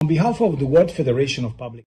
On behalf of the World Federation of Public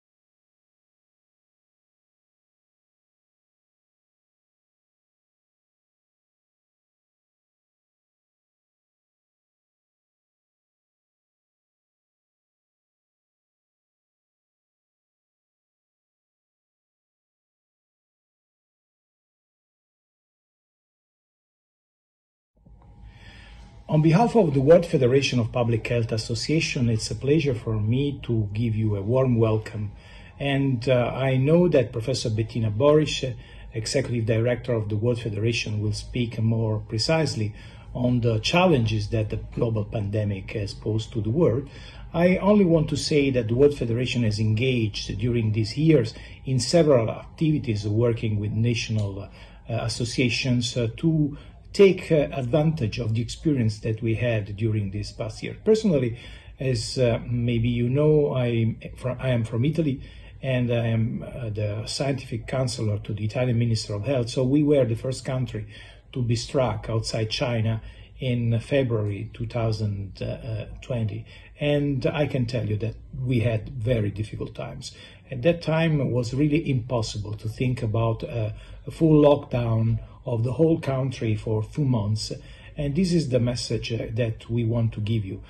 On behalf of the World Federation of Public Health Association, it's a pleasure for me to give you a warm welcome. And I know that Professor Bettina Borisch, Executive Director of the World Federation, will speak more precisely on the challenges that the global pandemic has posed to the world. I only want to say that the World Federation has engaged during these years in several activities working with national associations to take advantage of the experience that we had during this past year. Personally, as maybe you know, I am from Italy, and I am the scientific counselor to the Italian Minister of Health. So we were the first country to be struck outside China in February 2020. And I can tell you that we had very difficult times. At that time, it was really impossible to think about a full lockdown of the whole country for 2 months. And this is the message that we want to give you.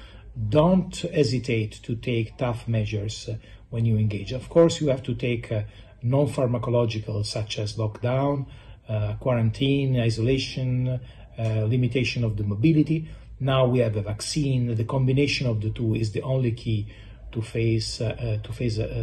Don't hesitate to take tough measures when you engage. Of course, you have to take non-pharmacological, such as lockdown, quarantine, isolation, limitation of the mobility. Now we have a vaccine. The combination of the two is the only key to face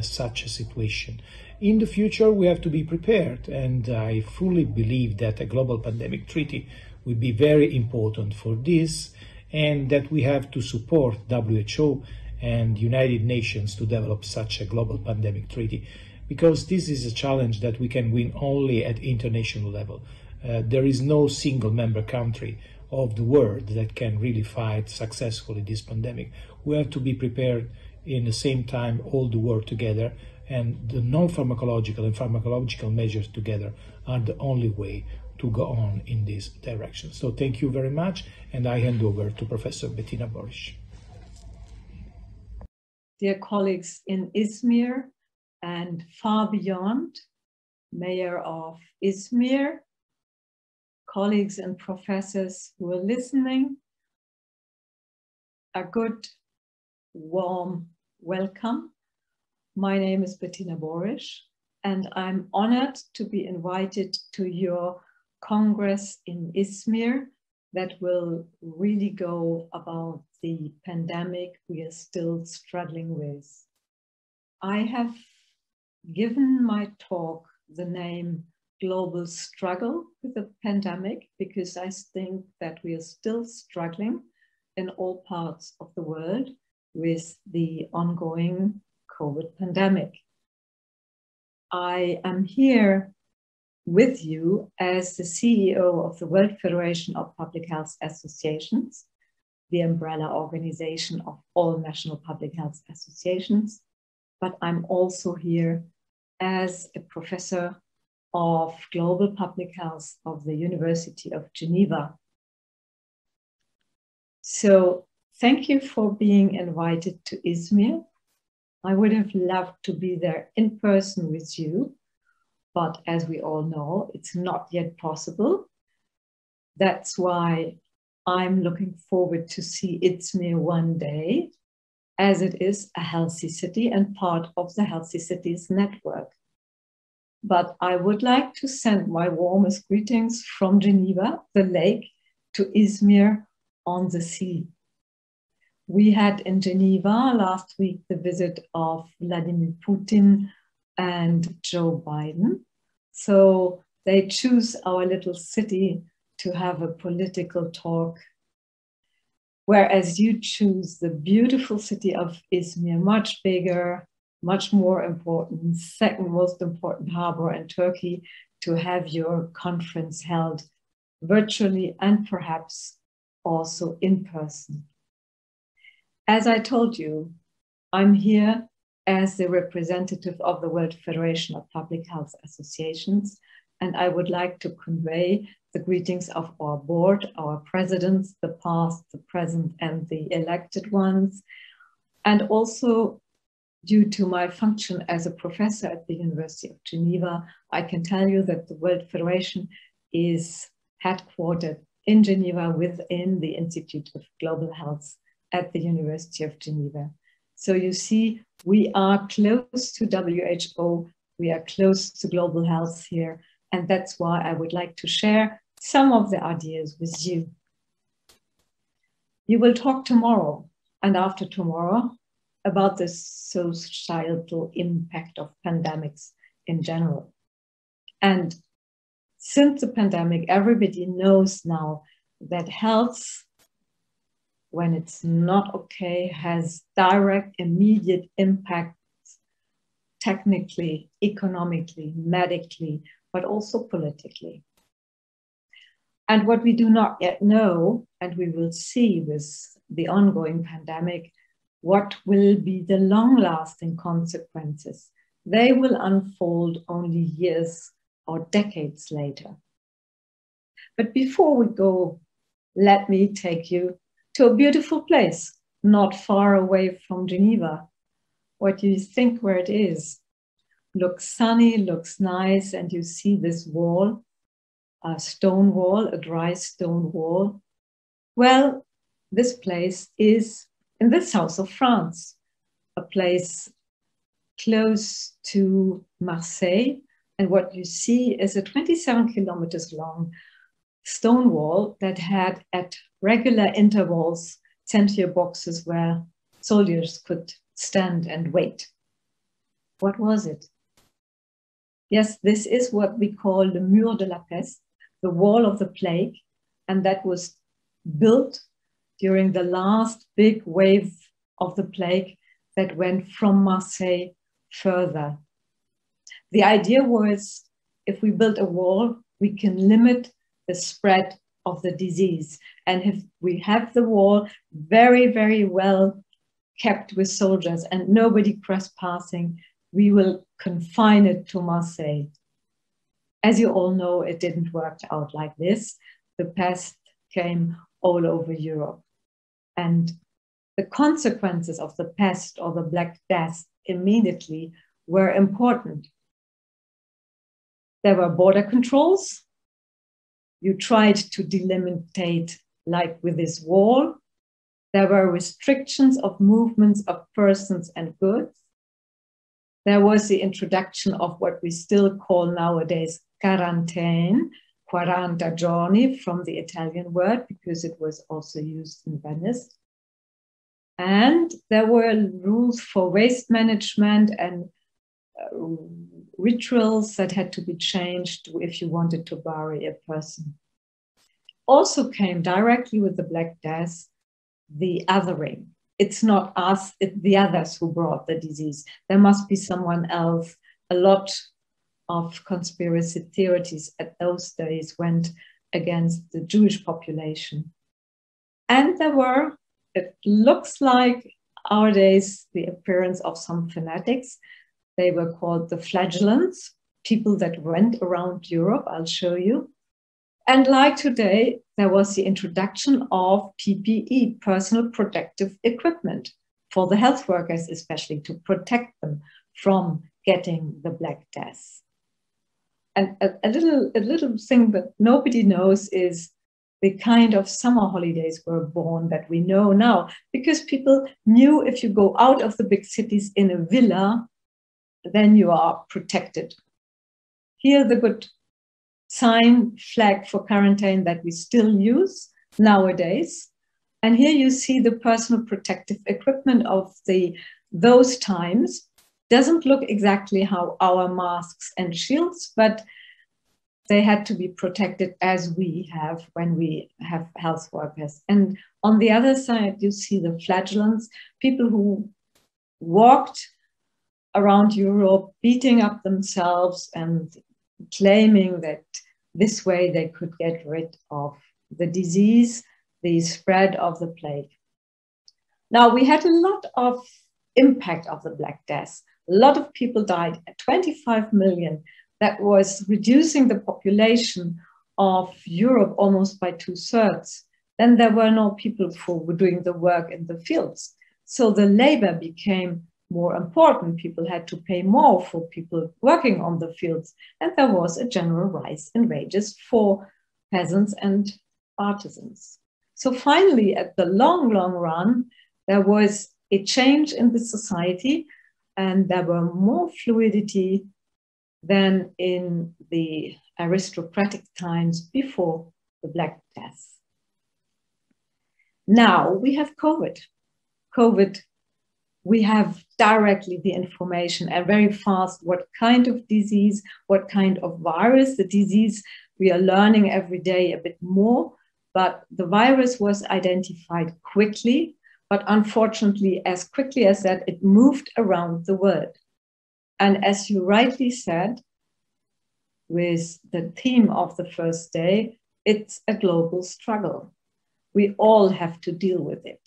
such a situation. In the future, we have to be prepared, and I fully believe that a global pandemic treaty will be very important for this, and that we have to support WHO and United Nations to develop such a global pandemic treaty, because this is a challenge that we can win only at international level. There is no single member country of the world that can really fight successfully this pandemic. We have to be prepared in the same time, all the world together, and the non-pharmacological and pharmacological measures together are the only way to go on in this direction. So thank you very much, and I hand over to Professor Bettina Borisch. Dear colleagues in Izmir and far beyond, Mayor of Izmir, colleagues and professors who are listening, a good, warm welcome. My name is Bettina Borisch, and I'm honored to be invited to your Congress in Izmir that will really go about the pandemic we are still struggling with. I have given my talk the name Global Struggle with the Pandemic because I think that we are still struggling in all parts of the world with the ongoing COVID pandemic. I am here with you as the CEO of the World Federation of Public Health Associations, the umbrella organization of all national public health associations, but I'm also here as a professor of global public health of the University of Geneva. So thank you for being invited to Izmir. I would have loved to be there in person with you, but as we all know, it's not yet possible. That's why I'm looking forward to see Izmir one day, as it is a healthy city and part of the Healthy Cities Network. But I would like to send my warmest greetings from Geneva, the lake, to Izmir on the sea. We had in Geneva last week the visit of Vladimir Putin and Joe Biden. So they choose our little city to have a political talk, whereas you choose the beautiful city of Izmir, much bigger, much more important, second most important harbor in Turkey, to have your conference held virtually and perhaps also in person. As I told you, I'm here as the representative of the World Federation of Public Health Associations, and I would like to convey the greetings of our board, our presidents, the past, the present, and the elected ones, and also due to my function as a professor at the University of Geneva, I can tell you that the World Federation is headquartered in Geneva within the Institute of Global Health at the University of Geneva. So you see, we are close to WHO, we are close to global health here, and that's why I would like to share some of the ideas with you. You will talk tomorrow and after tomorrow about the societal impact of pandemics in general. And since the pandemic, everybody knows now that health, when it's not okay, has direct, immediate impact, technically, economically, medically, but also politically. And what we do not yet know, and we will see with the ongoing pandemic, what will be the long-lasting consequences. They will unfold only years or decades later. But before we go, let me take you to a beautiful place, not far away from Geneva. What do you think where it is? Looks sunny, looks nice, and you see this wall, a stone wall, a dry stone wall. Well, this place is in the south of France, a place close to Marseille. And what you see is a 27 kilometers long stone wall that had at regular intervals sentry boxes where soldiers could stand and wait. What was it? Yes, this is what we call the Mur de la Peste, the wall of the plague, and that was built during the last big wave of the plague that went from Marseille further. The idea was, if we build a wall, we can limit the spread of the disease. And if we have the wall very, very well kept with soldiers and nobody trespassing, we will confine it to Marseille. As you all know, it didn't work out like this. The pest came all over Europe. And the consequences of the pest or the Black Death immediately were important. There were border controls. You tried to delimitate, like with this wall. There were restrictions of movements of persons and goods. There was the introduction of what we still call nowadays quarantaine, 40 giorni, from the Italian word, because it was also used in Venice. And there were rules for waste management and rituals that had to be changed if you wanted to bury a person. Also came directly with the Black Death, the othering. It's not us, it's the others who brought the disease. There must be someone else. A lot of conspiracy theories at those days went against the Jewish population. And there were, it looks like our days, the appearance of some fanatics. They were called the flagellants, people that went around Europe, I'll show you. And like today, there was the introduction of PPE, personal protective equipment, for the health workers, especially to protect them from getting the Black Death. And a little thing that nobody knows is the kind of summer holidays were born that we know now, because people knew if you go out of the big cities in a villa, then you are protected. Here, the good sign flag for quarantine that we still use nowadays. And here you see the personal protective equipment of those times. Doesn't look exactly how our masks and shields, but they had to be protected as we have when we have health workers. And on the other side, you see the flagellants, people who walked around Europe, beating up themselves and claiming that this way they could get rid of the disease, the spread of the plague. Now, we had a lot of impact of the Black Death. A lot of people died, 25 million. That was reducing the population of Europe almost by 2/3. Then there were no people who were doing the work in the fields. So the labor became more important. People had to pay more for people working on the fields, and there was a general rise in wages for peasants and artisans. So finally, at the long, long run, there was a change in the society, and there were more fluidity than in the aristocratic times before the Black Death. Now we have COVID. We have directly the information and very fast what kind of disease, what kind of virus. The disease we are learning every day a bit more, but the virus was identified quickly, but unfortunately as quickly as that, it moved around the world. And as you rightly said, with the theme of the first day, it's a global struggle. We all have to deal with it.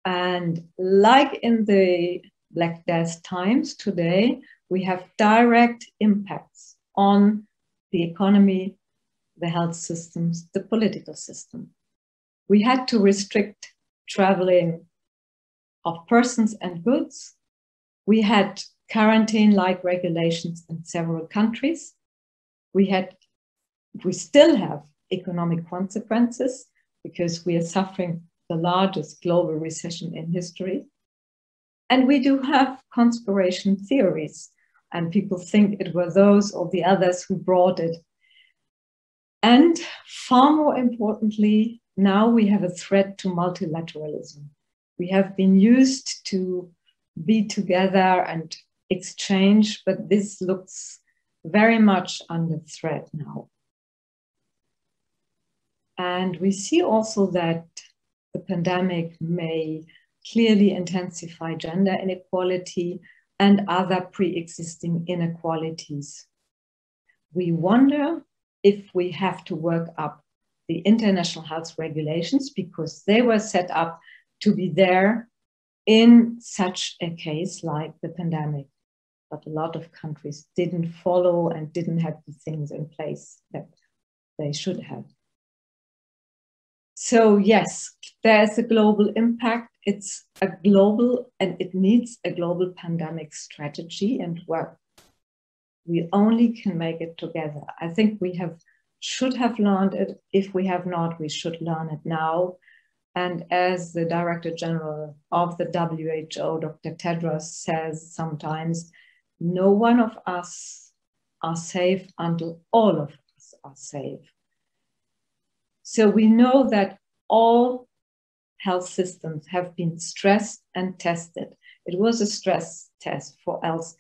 And like in the Black Death times today, we have direct impacts on the economy, the health systems, the political system. We had to restrict traveling of persons and goods. We had quarantine-like regulations in several countries. We still have economic consequences because we are suffering the largest global recession in history. And we do have conspiracy theories, and people think it were those or the others who brought it. And far more importantly, now we have a threat to multilateralism. We have been used to be together and exchange, but this looks very much under threat now. And we see also that the pandemic may clearly intensify gender inequality and other pre-existing inequalities. We wonder if we have to work up the international health regulations because they were set up to be there in such a case like the pandemic. But a lot of countries didn't follow and didn't have the things in place that they should have. So yes, there's a global impact. It's a global, and it needs a global pandemic strategy and work. We only can make it together. I think we should have learned it. If we have not, we should learn it now. And as the Director General of the WHO, Dr. Tedros, says sometimes, no one of us are safe until all of us are safe. So we know that all health systems have been stressed and tested. It was a stress test for health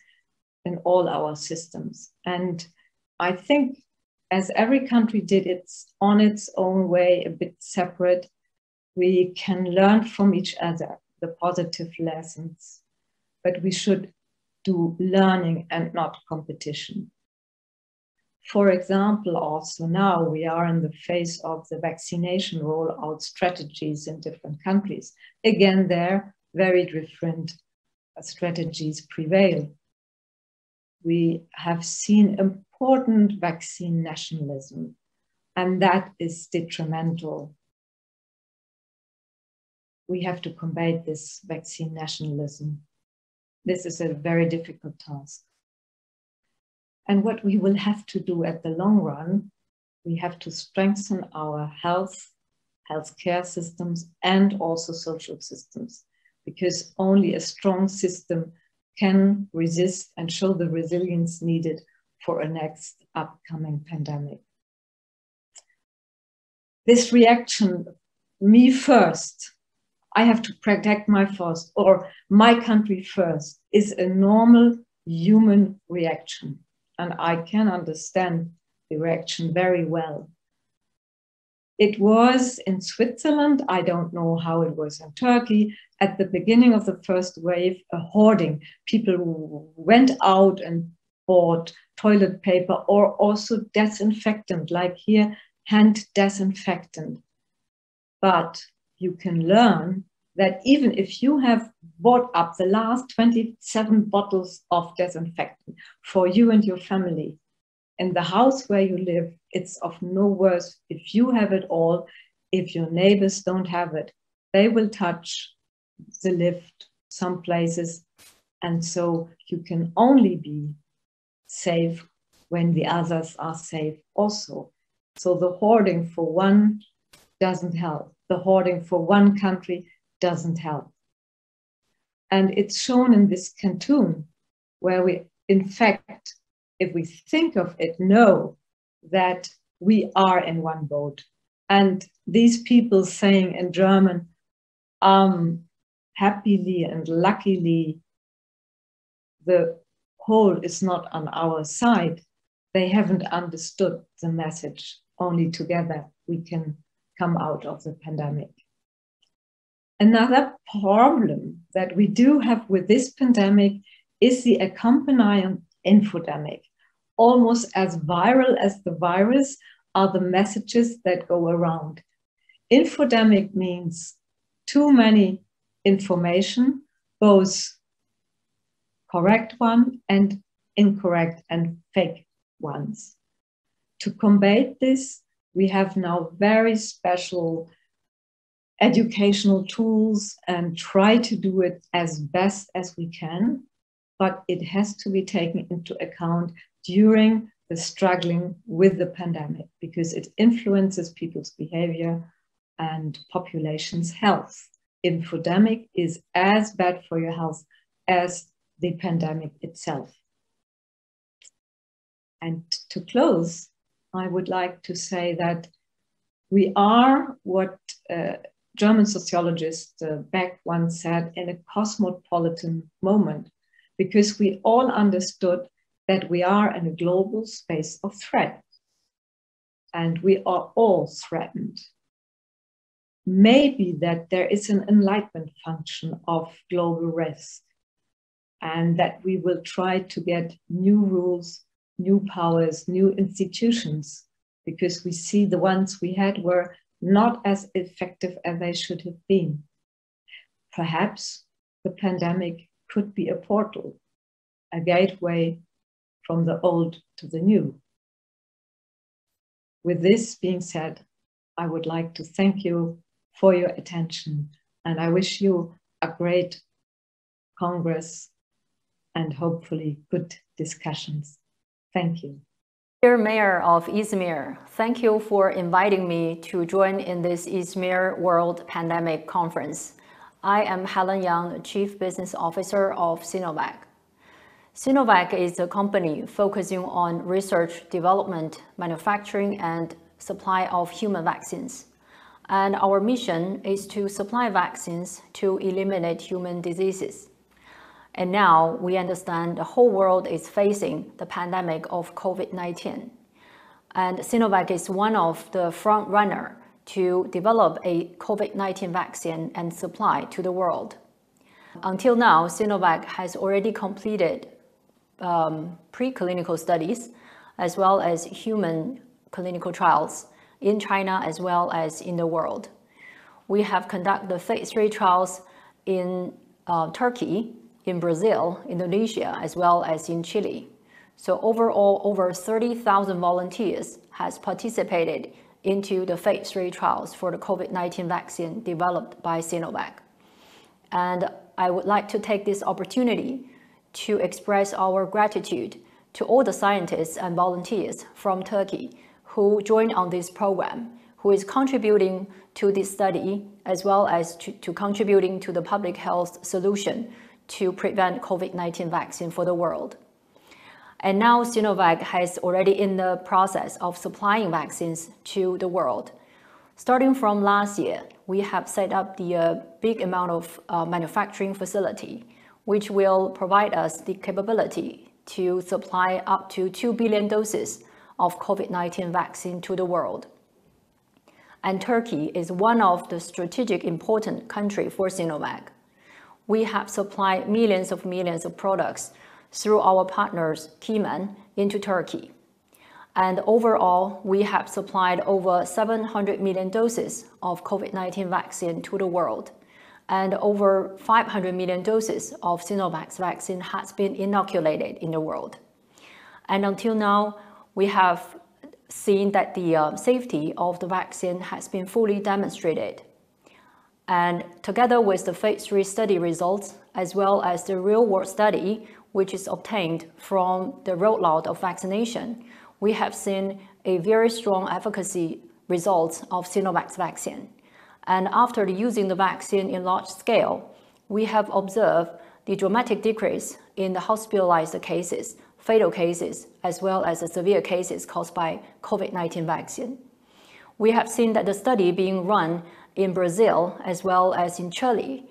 in all our systems. And I think as every country did it on its own way, a bit separate, we can learn from each other the positive lessons, but we should do learning and not competition. For example, also now we are in the phase of the vaccination rollout strategies in different countries. Again, there, very different strategies prevail. We have seen important vaccine nationalism, and that is detrimental. We have to combat this vaccine nationalism. This is a very difficult task. And what we will have to do at the long run, we have to strengthen our healthcare systems and also social systems, because only a strong system can resist and show the resilience needed for a next upcoming pandemic. This reaction, me first, I have to protect my first, or my country first, is a normal human reaction. And I can understand the reaction very well. It was in Switzerland, I don't know how it was in Turkey, at the beginning of the first wave, a hoarding. People went out and bought toilet paper or also disinfectant, like here, hand disinfectant. But you can learn that even if you have bought up the last 27 bottles of disinfectant for you and your family, in the house where you live, it's of no worse if you have it all, if your neighbors don't have it. They will touch the lift some places. And so you can only be safe when the others are safe also. So the hoarding for one doesn't help. The hoarding for one country doesn't help. And it's shown in this cartoon where we, in fact, if we think of it, know that we are in one boat. And these people saying in German, happily and luckily, the whole is not on our side. They haven't understood the message. Only together we can come out of the pandemic. Another problem that we do have with this pandemic is the accompanying infodemic. Almost as viral as the virus are the messages that go around. Infodemic means too many information, both correct one and incorrect and fake ones. To combat this, we have now very special educational tools and try to do it as best as we can, but it has to be taken into account during the struggling with the pandemic because it influences people's behavior and population's health. Infodemic is as bad for your health as the pandemic itself. And to close, I would like to say that we are what German sociologist Beck once said, in a cosmopolitan moment, because we all understood that we are in a global space of threat and we are all threatened. Maybe that there is an enlightenment function of global risk and that we will try to get new rules, new powers, new institutions, because we see the ones we had were not as effective as they should have been. Perhaps the pandemic could be a portal, a gateway from the old to the new. With this being said, I would like to thank you for your attention, and I wish you a great Congress and hopefully good discussions. Thank you. Dear Mayor of Izmir, thank you for inviting me to join in this Izmir World Pandemic Conference. I am Helen Yang, Chief Business Officer of Sinovac. Sinovac is a company focusing on research, development, manufacturing, and supply of human vaccines. And our mission is to supply vaccines to eliminate human diseases. And now we understand the whole world is facing the pandemic of COVID-19. And Sinovac is one of the front runners to develop a COVID-19 vaccine and supply to the world. Until now, Sinovac has already completed preclinical studies as well as human clinical trials in China as well as in the world. We have conducted the phase 3 trials in Turkey, in Brazil, Indonesia, as well as in Chile. So overall, over 30,000 volunteers has participated into the phase 3 trials for the COVID-19 vaccine developed by Sinovac. And I would like to take this opportunity to express our gratitude to all the scientists and volunteers from Turkey who joined on this program, who is contributing to this study, as well as to contributing to the public health solution to prevent COVID-19 vaccine for the world. And now Sinovac has already in the process of supplying vaccines to the world. Starting from last year, we have set up the big amount of manufacturing facility, which will provide us the capability to supply up to 2 billion doses of COVID-19 vaccine to the world. And Turkey is one of the strategic important countries for Sinovac. We have supplied millions of products through our partners, Keyman, into Turkey. And overall, we have supplied over 700 million doses of COVID-19 vaccine to the world. And over 500 million doses of Sinovac's vaccine has been inoculated in the world. And until now, we have seen that the safety of the vaccine has been fully demonstrated. And together with the phase 3 study results as well as the real-world study, which is obtained from the rollout of vaccination, we have seen a very strong efficacy results of Sinovac vaccine. And after using the vaccine in large scale, we have observed the dramatic decrease in the hospitalized cases, fatal cases, as well as the severe cases caused by COVID-19 vaccine. We have seen that the study being run in Brazil as well as in Chile.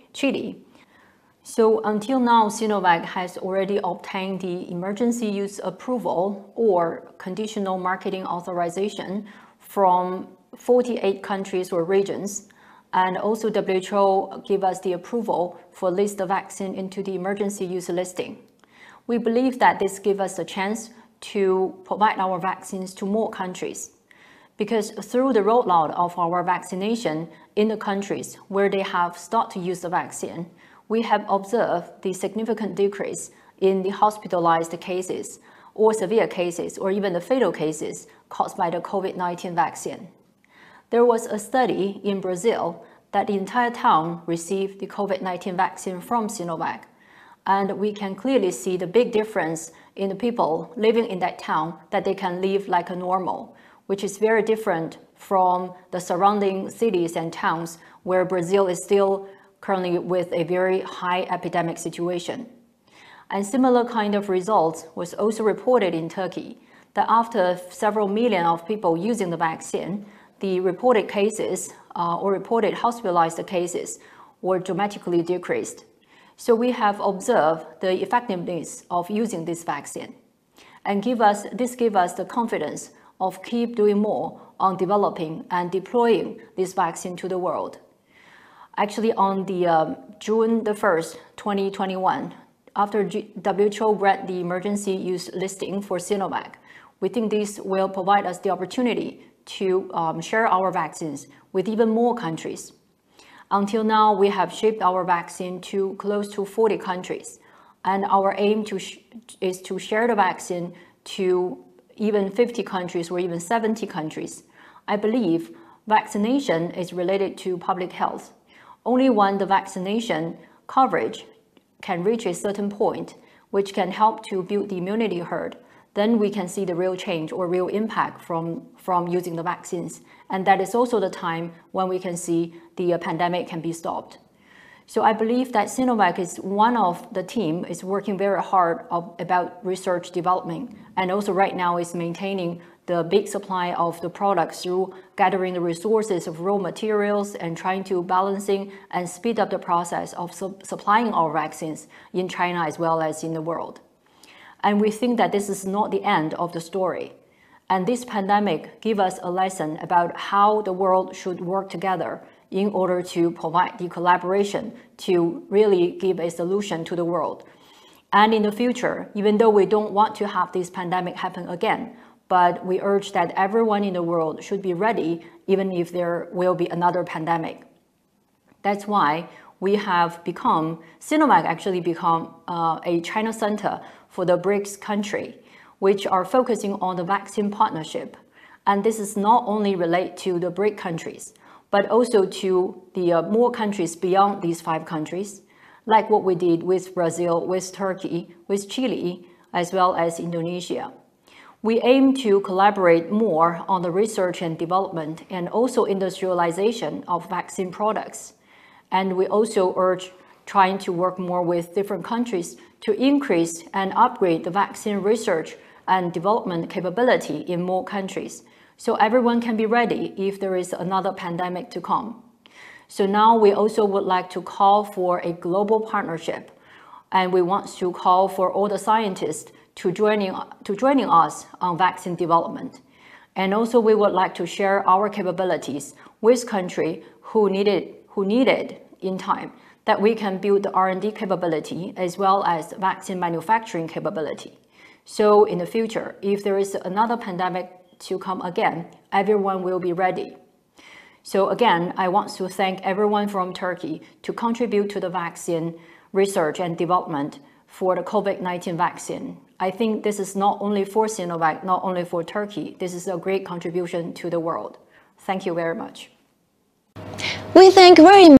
So until now, Sinovac has already obtained the emergency use approval or conditional marketing authorization from 48 countries or regions. And also WHO gave us the approval for list the vaccine into the emergency use listing. We believe that this gives us a chance to provide our vaccines to more countries, because through the rollout of our vaccination in the countries where they have started to use the vaccine, we have observed the significant decrease in the hospitalized cases or severe cases or even the fatal cases caused by the COVID-19 vaccine. There was a study in Brazil that the entire town received the COVID-19 vaccine from Sinovac. And we can clearly see the big difference in the people living in that town, that they can live like a normal, which is very different from the surrounding cities and towns where Brazil is still currently with a very high epidemic situation. And similar kind of results was also reported in Turkey, that after several million of people using the vaccine, the reported cases or reported hospitalized cases were dramatically decreased. So we have observed the effectiveness of using this vaccine, and this gives us the confidence of keep doing more on developing and deploying this vaccine to the world. Actually, on the June the 1st, 2021, after WHO read the emergency use listing for Sinovac, we think this will provide us the opportunity to share our vaccines with even more countries. Until now, we have shipped our vaccine to close to 40 countries, and our aim is to share the vaccine to even 50 countries or even 70 countries. I believe vaccination is related to public health. Only when the vaccination coverage can reach a certain point, which can help to build the immunity herd, then we can see the real change or real impact from using the vaccines. And that is also the time when we can see the pandemic can be stopped. So I believe that Sinovac is one of the team is working very hard about research development, and also right now is maintaining the big supply of the products through gathering the resources of raw materials and trying to balancing and speed up the process of supplying our vaccines in China as well as in the world. And we think that this is not the end of the story. And this pandemic gives us a lesson about how the world should work together in order to provide the collaboration to really give a solution to the world. And in the future, even though we don't want to have this pandemic happen again, but we urge that everyone in the world should be ready even if there will be another pandemic. That's why we have Sinovac actually become a China center for the BRICS country, which are focusing on the vaccine partnership. And this is not only related to the BRIC countries, but also to the more countries beyond these 5 countries, like what we did with Brazil, with Turkey, with Chile, as well as Indonesia. We aim to collaborate more on the research and development and also industrialization of vaccine products. And we also urge trying to work more with different countries to increase and upgrade the vaccine research and development capability in more countries, so everyone can be ready if there is another pandemic to come. So now we also would like to call for a global partnership, and we want to call for all the scientists to joining us on vaccine development. And also we would like to share our capabilities with countries who need it in time, that we can build the R&D capability as well as vaccine manufacturing capability. So in the future, if there is another pandemic to come again, everyone will be ready. So again, I want to thank everyone from Turkey to contribute to the vaccine research and development for the COVID-19 vaccine. I think this is not only for Sinovac, not only for Turkey, this is a great contribution to the world. Thank you very much. We thank very much.